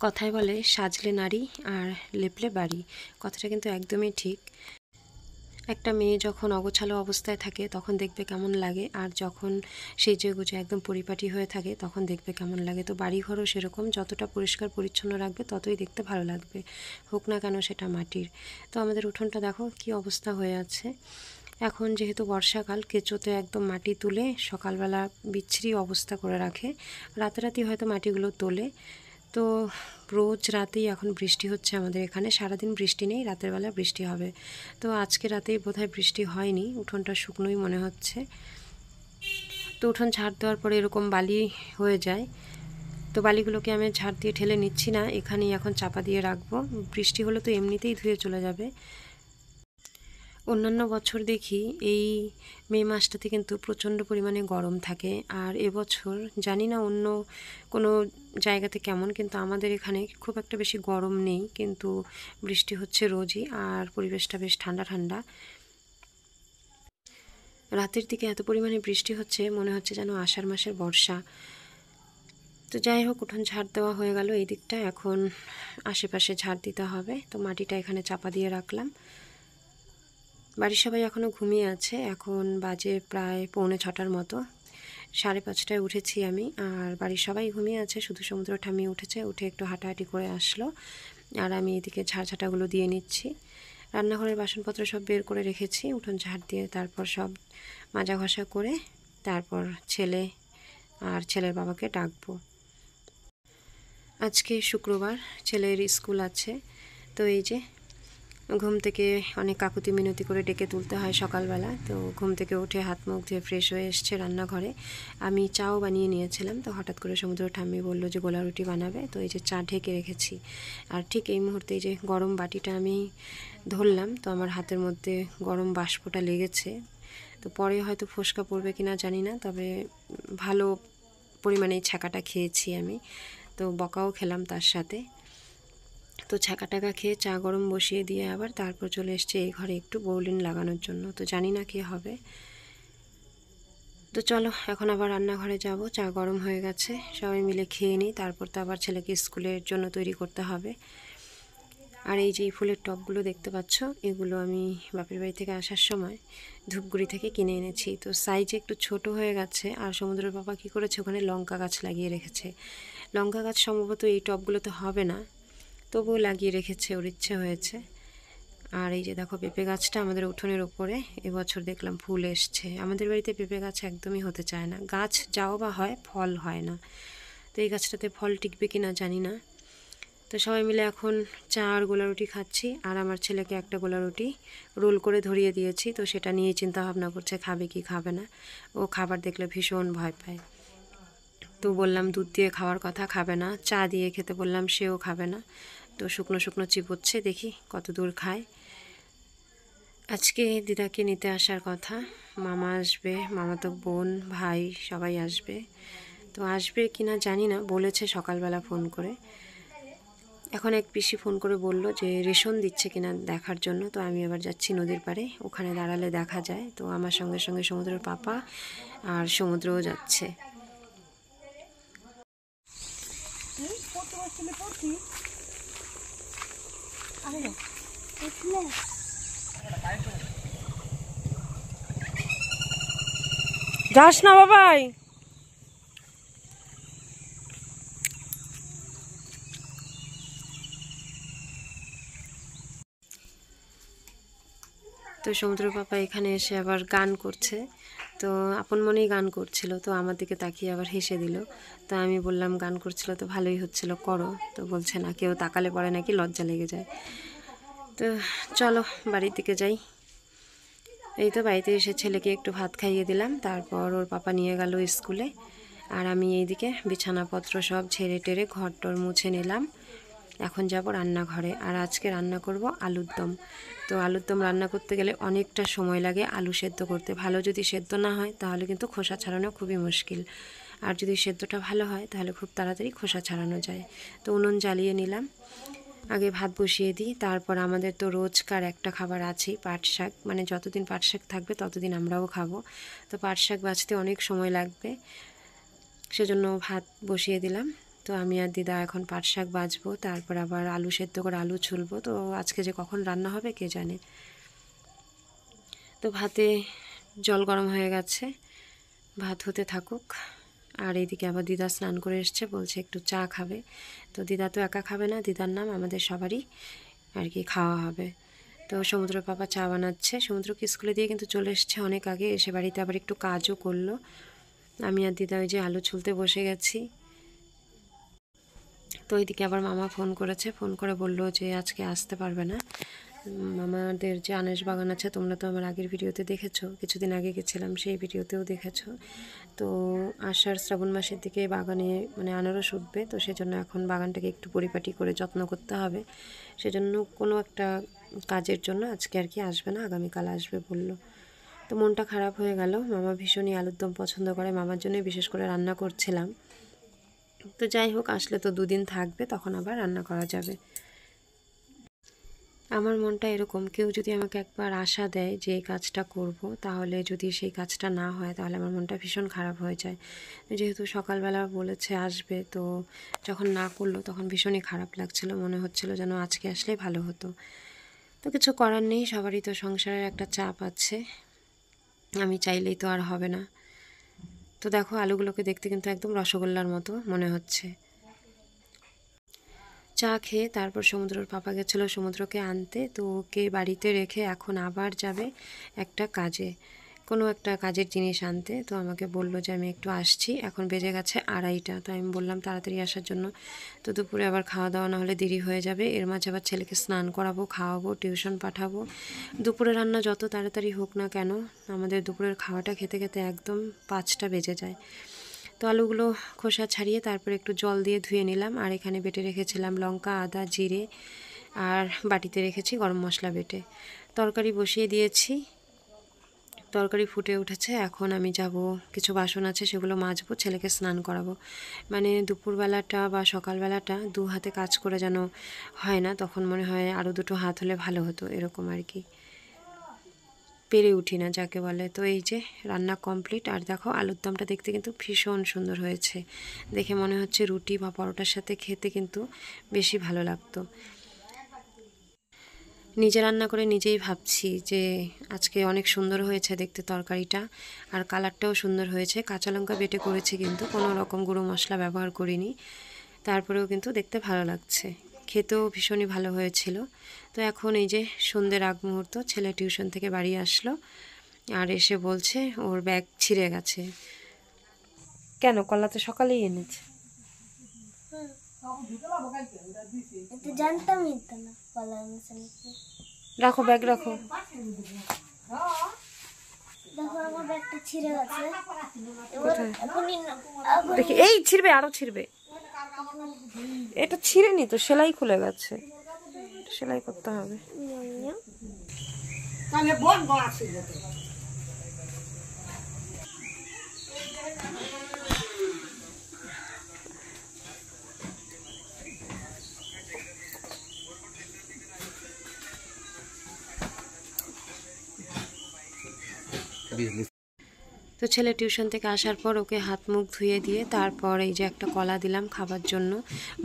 কথায় বলে সাজলে নারী আর লেপলে বাড়ি, কথাটা কিন্তু একদমই ঠিক। একটা মেয়ে যখন অগোছালো অবস্থায় থাকে তখন দেখবে কেমন লাগে, আর যখন সেজে গুজে একদম পরিপাটি হয়ে থাকে তখন দেখবে কেমন লাগে। তো বাড়িঘরও সেরকম, যতটা পরিষ্কার পরিচ্ছন্ন রাখবে ততই দেখতে ভালো লাগবে, হোক না কেন সেটা মাটির। তো আমাদের উঠোনটা দেখো কি অবস্থা হয়ে আছে। এখন যেহেতু বর্ষাকাল, কেঁচোতে একদম মাটি তুলে সকালবেলা বিচ্ছিরি অবস্থা করে রাখে, রাতারাতি হয়তো মাটিগুলো তোলে। তো রোজ রাতেই এখন বৃষ্টি হচ্ছে আমাদের এখানে, সারাদিন বৃষ্টি নেই, রাতের বেলা বৃষ্টি হবে। তো আজকে রাতেই বোধহয় বৃষ্টি হয়নি, উঠোনটা শুকনোই মনে হচ্ছে। তো উঠোন ঝাড় দেওয়ার পরে এরকম বালি হয়ে যায়, তো বালিগুলোকে আমি ঝাড় দিয়ে ঠেলে নিচ্ছি না, এখানেই এখন চাপা দিয়ে রাখবো। বৃষ্টি হলে তো এমনিতেই ধুয়ে চলে যাবে। অন্যান্য বছর দেখি এই মে মাসটাতে কিন্তু প্রচণ্ড পরিমাণে গরম থাকে, আর এবছর জানি না অন্য কোনো জায়গাতে কেমন, কিন্তু আমাদের এখানে খুব একটা বেশি গরম নেই, কিন্তু বৃষ্টি হচ্ছে রোজই, আর পরিবেশটা বেশ ঠান্ডা ঠান্ডা। রাতের দিকে এত পরিমাণে বৃষ্টি হচ্ছে, মনে হচ্ছে যেন আষাঢ় মাসের বর্ষা। তো যাই হোক, উঠোন ঝাড় দেওয়া হয়ে গেল এই দিকটা, এখন আশেপাশে ঝাড় দিতে হবে। তো মাটিটা এখানে চাপা দিয়ে রাখলাম। বাড়ির সবাই এখনও ঘুমিয়ে আছে, এখন বাজে প্রায় 6:45 মতো, 5:30টায় উঠেছি আমি, আর বাড়ির সবাই ঘুমিয়ে আছে, শুধু সমুদ্র ঠাম্মি উঠেছে, উঠে একটু হাঁটাহাঁটি করে আসলো, আর আমি এদিকে ঝাড়ঝাঁটাগুলো দিয়ে নিচ্ছি। রান্নাঘরের বাসনপত্র সব বের করে রেখেছি, উঠোন ঝাড় দিয়ে তারপর সব মাজা ঘষা করে তারপর ছেলে আর ছেলের বাবাকে ডাকবো। আজকে শুক্রবার, ছেলের স্কুল আছে। তো এই যে ঘুম থেকে অনেক কাকুতি মিনতি করে ডেকে তুলতে হয় সকালবেলা। তো ঘুম থেকে উঠে হাত মুখ ধুয়ে ফ্রেশ হয়ে এসছে রান্নাঘরে। আমি চাও বানিয়ে নিয়েছিলাম, তো হঠাৎ করে সমুদ্র ঠাম্মি বললো যে গোলা রুটি বানাবে, তো এই যে চা ঢেকে রেখেছি। আর ঠিক এই মুহূর্তে এই যে গরম বাটিটা আমি ধরলাম, তো আমার হাতের মধ্যে গরম বাষ্পটা লেগেছে। তো পরে হয়তো ফোসকা পড়বে কিনা জানি না, তবে ভালো পরিমাণে ছ্যাঁকাটা খেয়েছি আমি, তো বকাও খেলাম তার সাথে। তো ছ্যাঁকা টাকা খেয়ে চা গরম বসিয়ে দিয়ে আবার তারপর চলে এসছে এই ঘরে একটু বৌলিন লাগানোর জন্য, তো জানি না কি হবে। তো চলো এখন আবার রান্নাঘরে যাব, চা গরম হয়ে গেছে, সবাই মিলে খেয়ে নিই, তারপর তো আবার ছেলেকে স্কুলের জন্য তৈরি করতে হবে। আর এই যে ফুলের টবগুলো দেখতে পাচ্ছ, এগুলো আমি বাপের বাড়ি থেকে আসার সময় ধূপগুড়ি থেকে কিনে এনেছি। তো সাইজে একটু ছোট হয়ে গেছে, আর সমুদ্রের বাবা কী করেছে, ওখানে লঙ্কা গাছ লাগিয়ে রেখেছে। লঙ্কা গাছ সম্ভবত এই টবগুলোতে হবে না, তবুও লাগিয়ে রেখেছে, ওর ইচ্ছে হয়েছে। আর এই যে দেখো পেঁপে গাছটা আমাদের উঠোনের ওপরে, এবছর দেখলাম ফুল এসছে। আমাদের বাড়িতে পেঁপে গাছ একদমই হতে চায় না, গাছ যাও বা হয় ফল হয় না। তো এই গাছটাতে ফল টিকবে কি না জানি না। তো সবাই মিলে এখন চা আর গোলা রুটি খাচ্ছি, আর আমার ছেলেকে একটা গোলা রুটি রোল করে ধরিয়ে দিয়েছি, তো সেটা নিয়ে চিন্তা ভাবনা করছে খাবে কি খাবে না। ও খাবার দেখলে ভীষণ ভয় পায়, তো বললাম দুধ দিয়ে খাওয়ার কথা, খাবে না। চা দিয়ে খেতে বললাম, সেও খাবে না। তো শুকনো শুকনো চিবোচ্ছে, দেখি কত দূর খায়। আজকে দিদাকে নিতে আসার কথা, মামা আসবে, মামাতো বোন ভাই সবাই আসবে। তো আসবে কিনা জানি না, বলেছে সকালবেলা ফোন করে। এখন এক পিসি ফোন করে বলল যে রেশন দিচ্ছে কিনা দেখার জন্য। তো আমি এবার যাচ্ছি নদীর পাড়ে, ওখানে দাঁড়ালে দেখা যায়। তো আমার সঙ্গে সঙ্গে সমুদ্রের পাপা আর সমুদ্রও যাচ্ছে। যাস না বাবাই। তো সমুদ্র পাপা এখানে এসে আবার গান করছে, তো আপন মনেই গান করছিল, তো আমার দিকে তাকিয়ে আবার হেসে দিল। তো আমি বললাম গান করছিল তো ভালোই হচ্ছিল, করো। তো বলছে না, কেউ তাকালে পরে নাকি লজ্জা লেগে যায়। তো চলো বাড়ির দিকে যাই। এই তো বাড়িতে এসে ছেলেকে একটু ভাত খাইয়ে দিলাম, তারপর ওর পাপা নিয়ে গেল স্কুলে, আর আমি এইদিকে বিছানাপত্র সব ঝেড়ে টেরে ঘর টর মুছে নিলাম। এখন যাব রান্নাঘরে, আর আজকে রান্না করব আলুর দম। তো আলুর দম রান্না করতে গেলে অনেকটা সময় লাগে আলু সেদ্ধ করতে, ভালো যদি সেদ্ধ না হয় তাহলে কিন্তু খোসা ছাড়ানো খুবই মুশকিল, আর যদি সেদ্ধটা ভালো হয় তাহলে খুব তাড়াতাড়ি খোসা ছাড়ানো যায়। তো উনুন জ্বালিয়ে নিলাম, আগে ভাত বসিয়ে দিই। তারপর আমাদের তো রোজকার একটা খাবার আছেই, পাট শাক, মানে যতদিন পাট শাক থাকবে ততদিন আমরাও খাবো। তো পাট শাক বাছতে অনেক সময় লাগবে, সেজন্য ভাত বসিয়ে দিলাম। তো আমি আর দিদা এখন পাট শাক বাজবো, তারপর আবার আলু সেদ্ধ করে আলু ছুলবো। তো আজকে যে কখন রান্না হবে কে জানে। তো ভাতে জল গরম হয়ে গেছে, ভাত হতে থাকুক। আর এইদিকে আবার দিদা স্নান করে এসছে, বলছে একটু চা খাবে। তো দিদা তো একা খাবে না, দিদার নাম আমাদের সবারই আর কি খাওয়া হবে। তো সমুদ্রের পাপা চা বানাচ্ছে। সমুদ্রকে স্কুলে দিয়ে কিন্তু চলে এসছে অনেক আগে, এসে বাড়িতে আবার একটু কাজও করলো। আমি আর দিদা ওই যে আলু ছুলতে বসে গেছি। তো ওইদিকে আবার মামা ফোন করেছে, ফোন করে বললো যে আজকে আসতে পারবে না। আমাদের যে আনারস বাগান আছে, তোমরা তো আমার আগের ভিডিওতে দেখেছো, কিছুদিন আগে গেছিলাম সেই ভিডিওতেও দেখেছো। তো আষাঢ় শ্রাবণ মাসের দিকে বাগানে মানে আনারস উঠবে, তো সেজন্য এখন বাগানটাকে একটু পরিপাটি করে যত্ন করতে হবে। সেজন্য কোনো একটা কাজের জন্য আজকে আর কি আসবে না, আগামীকাল আসবে বললো। তো মনটা খারাপ হয়ে গেল। মামা ভীষণই আলুর দম পছন্দ করে, মামার জন্যই বিশেষ করে রান্না করছিলাম। তো যাই হোক, আসলে তো দুদিন থাকবে, তখন আবার রান্না করা যাবে। আমার মনটা এরকম, কেউ যদি আমাকে একবার আশা দেয় যে এই কাজটা করব, তাহলে যদি সেই কাজটা না হয় তাহলে আমার মনটা ভীষণ খারাপ হয়ে যায়। যেহেতু সকালবেলা বলেছে আসবে, তো যখন না করলো তখন ভীষণই খারাপ লাগছিল, মনে হচ্ছিল যেন আজকে আসলেই ভালো হতো। তো কিছু করার নেই, সবারই তো সংসারের একটা চাপ আছে, আমি চাইলেই তো আর হবে না। তো দেখো আলুগুলোকে দেখতে কিন্তু একদম রসগোল্লার মতো মনে হচ্ছে। চা খেয়ে তারপর সমুদ্রের পাপা গেছিলো সমুদ্রকে আনতে। তো ওকে বাড়িতে রেখে এখন আবার যাবে একটা কাজে, কোনো একটা কাজের জিনিস আনতে। তো আমাকে বললো যে আমি একটু আসছি, এখন বেজে গেছে 2:30। তো আমি বললাম তাড়াতাড়ি আসার জন্য। তো দুপুরে আবার খাওয়া দাওয়া না হলে দেরি হয়ে যাবে, এর মাঝে আবার ছেলেকে স্নান করাবো, খাওয়াবো, টিউশন পাঠাবো। দুপুরে রান্না যত তাড়াতাড়ি হোক না কেন, আমাদের দুপুরের খাওয়াটা খেতে খেতে একদম 5টা বেজে যায়। তো আলুগুলো খোসা ছাড়িয়ে তারপর একটু জল দিয়ে ধুয়ে নিলাম। আর এখানে বেটে রেখেছিলাম লঙ্কা, আদা, জিরে, আর বাটিতে রেখেছি গরম মশলা বেটে। তরকারি বসিয়ে দিয়েছি, তরকারি ফুটে উঠেছে। এখন আমি যাব, কিছু বাসন আছে সেগুলো মাজবো, ছেলেকে স্নান করাবো। মানে দুপুরবেলাটা বা সকালবেলাটা দু হাতে কাজ করে যেন হয় না, তখন মনে হয় আরও দুটো হাত হলে ভালো হতো, এরকম আর কি, পেরে উঠি না যাকে বলে। তো এই যে রান্না কমপ্লিট। আর দেখো আলুর দমটা দেখতে কিন্তু ভীষণ সুন্দর হয়েছে, দেখে মনে হচ্ছে রুটি বা পরোটার সাথে খেতে কিন্তু বেশি ভালো লাগতো। নিজে রান্না করে নিজেই ভাবছি যে আজকে অনেক সুন্দর হয়েছে দেখতে তরকারিটা, আর কালারটাও সুন্দর হয়েছে। কাঁচা লঙ্কা বেটে করেছি, কিন্তু কোনো রকম গুঁড়ো মশলা ব্যবহার করিনি, তারপরেও কিন্তু দেখতে ভালো লাগছে, খেতেও ভীষণই ভালো হয়েছিল। তো এখন এই যে সন্ধ্যের আগ মুহূর্ত, ছেলে টিউশন থেকে বাড়ি আসলো, আর এসে বলছে ওর ব্যাগ ছিঁড়ে গেছে। কেন? কলা তো সকালেই এনেছে। জানতামই তো না কলা এনেছে। রাখো, ব্যাগ রাখো। দেখো আমার ব্যাগটা ছিঁড়ে গেছে। দেখি, এই ছিঁড়বে, আরো ছিঁড়বে। এটা ছিঁড়ে নি তো, সেলাই খুলে গেছে, সেলাই করতে হবে। তো ছেলে টিউশন থেকে আসার পর ওকে হাত মুখ ধুয়ে দিয়ে তারপর এই যে একটা কলা দিলাম খাবার জন্য।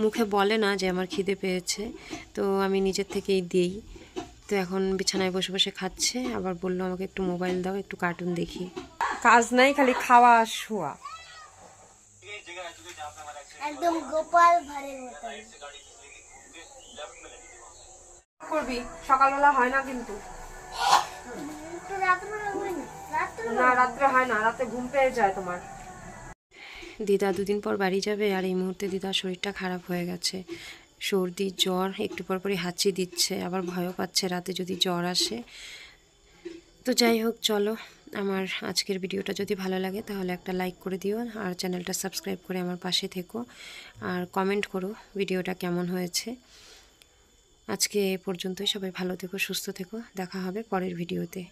মুখে বলে না যে আমার খিদে পেয়েছে, তো আমি নিজের থেকেই দিই। তো এখন বিছানায় বসে বসে খাচ্ছে, আবার বললো আমাকে একটু মোবাইল দাও, একটু কার্টুন দেখি। কাজ নাই, খালি খাওয়া আর শোয়া। একদম গোপাল ভাঁড়ের মতো করবি, সকালবেলা হয় না কিন্তু। না, রাত্রে হয় না, রাতে ঘুম পেয়ে যায় তোমার। দিদা দুদিন পর বাড়ি যাবে, আর এই মুহূর্তে দিদার শরীরটা খারাপ হয়ে গেছে, সর্দি জ্বর, একটু পর পরই হাঁচি দিচ্ছে, আবার ভয়ও পাচ্ছে রাতে যদি জ্বর আসে। তো যাই হোক, চলো, আমার আজকের ভিডিওটা যদি ভালো লাগে তাহলে একটা লাইক করে দিও, আর চ্যানেলটা সাবস্ক্রাইব করে আমার পাশে থেকো, আর কমেন্ট করো ভিডিওটা কেমন হয়েছে। আজকে এ পর্যন্তই, সবাই ভালো থেকো, সুস্থ থেকো, দেখা হবে পরের ভিডিওতে।